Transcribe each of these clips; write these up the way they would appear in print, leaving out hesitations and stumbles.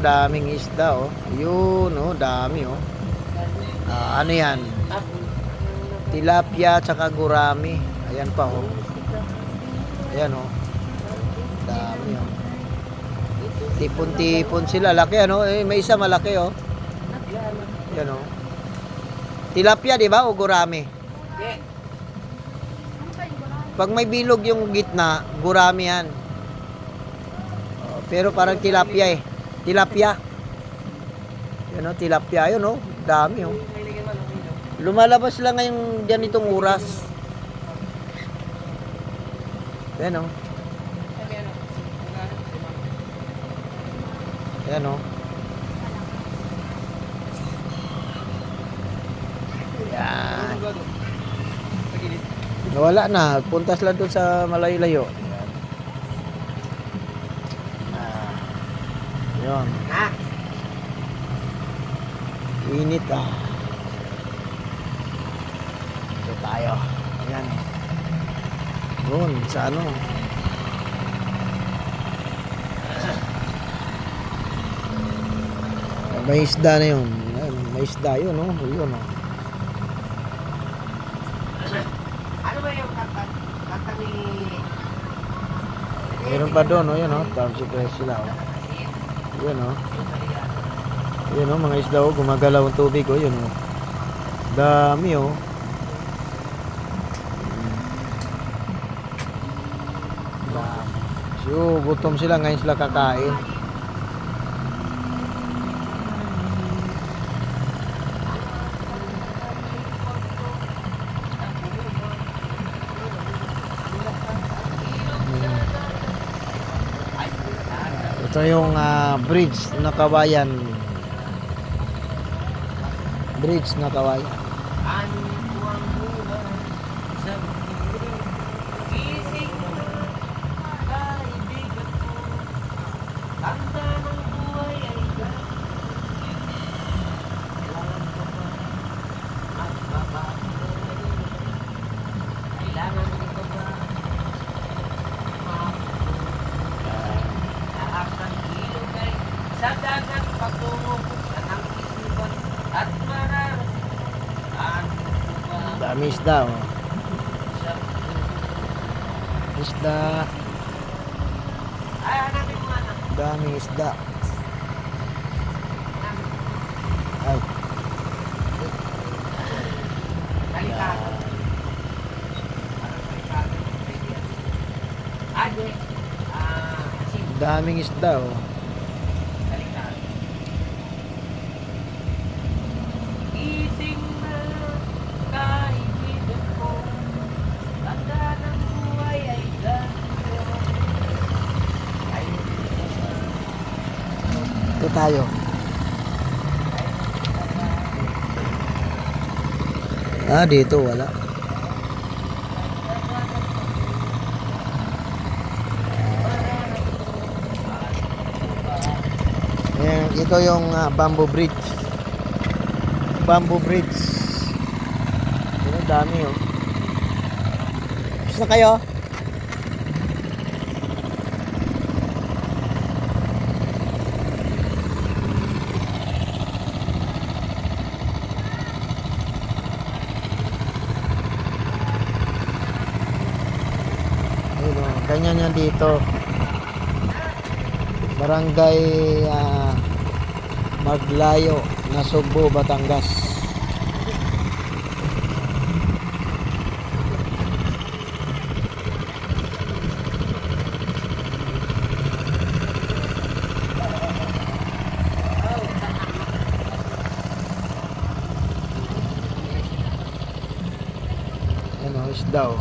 daming isda, oh. Yun, oh, dami, oh. Ano yan? Tilapia tsaka gurami. Ayan pa, oh. Ayan, oh. Dami, oh. Tipon-tipon sila. Laki, ano? Eh, may isa malaki, oh. Ayan, oh. Tilapia, di ba? O gurami? Pag may bilog yung gitna, gurami yan. Oh, pero parang tilapia, eh. Tilapia. Yan, oh. Tilapia. Ayun, oh. Dami, oh. Lumalabas lang ngayong ganitong oras. Yan, oh. Yan, oh. Yan. Nawala na. Puntas lang doon sa malayo-layo. Yan. Yun. Init, ah. Ito tayo. Ayan. Doon, sa ano. May isda na yun. May isda yun, oh. Yun, oh. Ano ba yung kata ni... Meron pa doon, oh. Yun, oh. Tamsi sila, oh. Yun, oh. Yun, oh. Mga isda, oh. Gumagalaw ang tubig, oh. Yun, oh. Dami, oh. So, gutom sila. Ngayon sila kakain. Ito yung bridge na Kawayan. Bridge na Kawayan. Sa dagat patungo sa nang isipan at mararaan ba? Dami isda, oh. Isda. Ay, hanapin mo anak. Daming isda. Ay. Kalikado. Ade. Asin. Daming isda, oh. Kalikado. Gising na kaibigan ko. Tanda ng buhay ay ganito. Ito tayo. Dito wala. Ayan, ito yung bamboo bridge. Bamboo bridge. Ito, dami, oh. Tapos na kayo? Ganyan yan dito. Barangay Maglayo, Nasugbu, Batangas. Ano, isda, oh.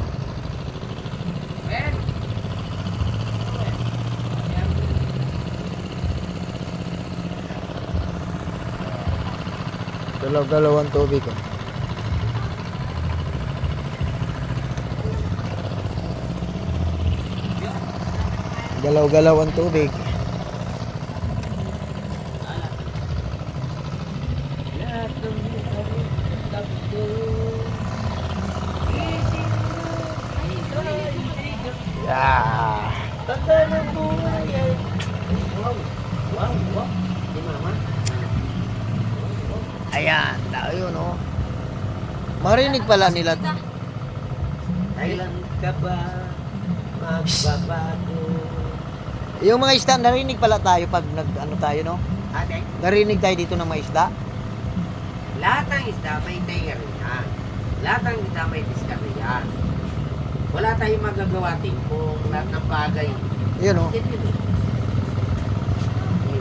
Galaw-galaw ang tubig, oh. Galaw-galaw ang tubig. Yeah. Ayan, tayo no. Marinig pala nila to. Kailan ka ba magbabago? Yung mga isda, narinig pala tayo pag nag-ano tayo no. Ate, Narinig tayo dito ng mga isda. lahat ng isda may tenga rin yan. Lahat ng isda may diskarte yan. Wala tayong magagawa kung lahat ng bagay. Yun no. Yan yun eh.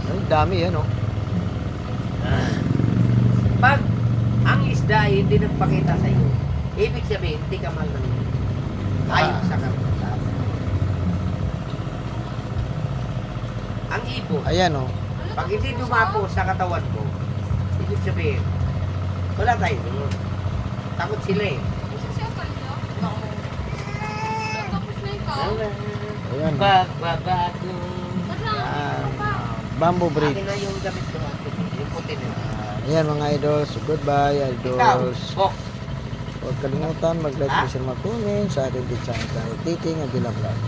Ay, dami yan no. Pag ang isda ay hindi nagpakita sa iyo, ibig sabihin, hindi ka mahal ng ayon sa karapatan. Ang ibon, Ayan no. pag hindi dumapo sa katawan mo, ibig sabihin, wala tayo doon. Takot sila eh. Ayan no. Bagbabago. Ayan. Bamboo bridge. Akin na yung gamit ko. Yung puti na. Ayan mga idols. Goodbye Ikaw, idols. Bok. Huwag kalimutan mag-like, Ha? share, mag-comment sa ating channel. Titing Agila Vlog.